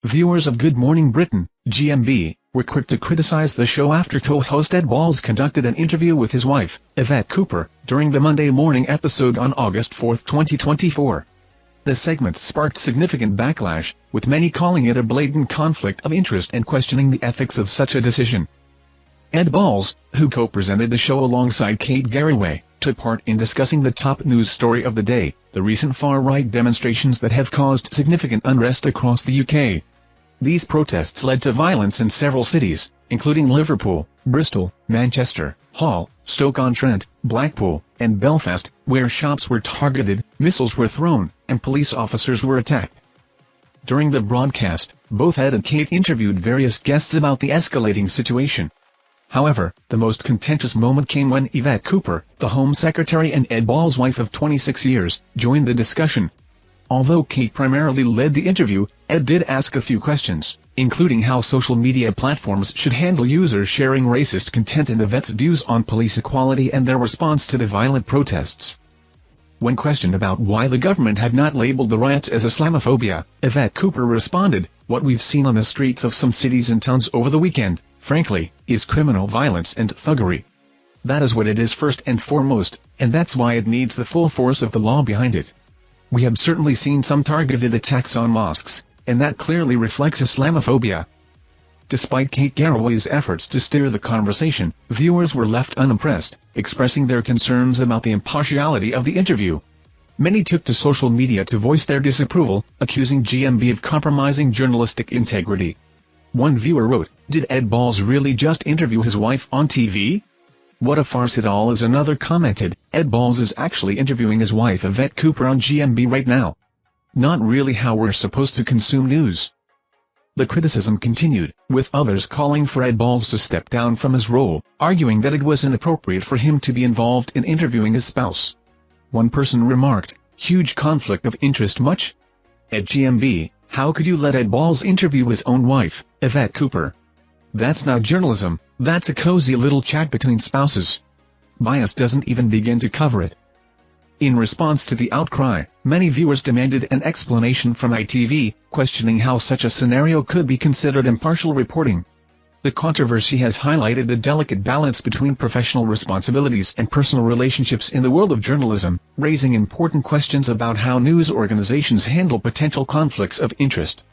Viewers of Good Morning Britain, GMB, were quick to criticize the show after co-host Ed Balls conducted an interview with his wife, Yvette Cooper, during the Monday morning episode on August 4, 2024. The segment sparked significant backlash, with many calling it a blatant conflict of interest and questioning the ethics of such a decision. Ed Balls, who co-presented the show alongside Kate Garraway, took part in discussing the top news story of the day, the recent far-right demonstrations that have caused significant unrest across the UK. These protests led to violence in several cities, including Liverpool, Bristol, Manchester, Hull, Stoke-on-Trent, Blackpool, and Belfast, where shops were targeted, missiles were thrown, and police officers were attacked. During the broadcast, both Ed and Kate interviewed various guests about the escalating situation. However, the most contentious moment came when Yvette Cooper, the Home Secretary and Ed Balls' wife of 26 years, joined the discussion. Although Kate primarily led the interview, Ed did ask a few questions, including how social media platforms should handle users sharing racist content and Yvette's views on police equality and their response to the violent protests. When questioned about why the government had not labeled the riots as Islamophobia, Yvette Cooper responded, "What we've seen on the streets of some cities and towns over the weekend, frankly, is criminal violence and thuggery. That is what it is first and foremost, and that's why it needs the full force of the law behind it. We have certainly seen some targeted attacks on mosques, and that clearly reflects Islamophobia." Despite Kate Garraway's efforts to steer the conversation, viewers were left unimpressed, expressing their concerns about the impartiality of the interview. Many took to social media to voice their disapproval, accusing GMB of compromising journalistic integrity. One viewer wrote, "Did Ed Balls really just interview his wife on TV? What a farce it all is." Another commented, "Ed Balls is actually interviewing his wife Yvette Cooper on GMB right now. Not really how we're supposed to consume news." The criticism continued, with others calling for Ed Balls to step down from his role, arguing that it was inappropriate for him to be involved in interviewing his spouse. One person remarked, "Huge conflict of interest much? At GMB, how could you let Ed Balls interview his own wife, Yvette Cooper? That's not journalism, that's a cozy little chat between spouses. Bias doesn't even begin to cover it." In response to the outcry, many viewers demanded an explanation from ITV, questioning how such a scenario could be considered impartial reporting. The controversy has highlighted the delicate balance between professional responsibilities and personal relationships in the world of journalism, raising important questions about how news organizations handle potential conflicts of interest.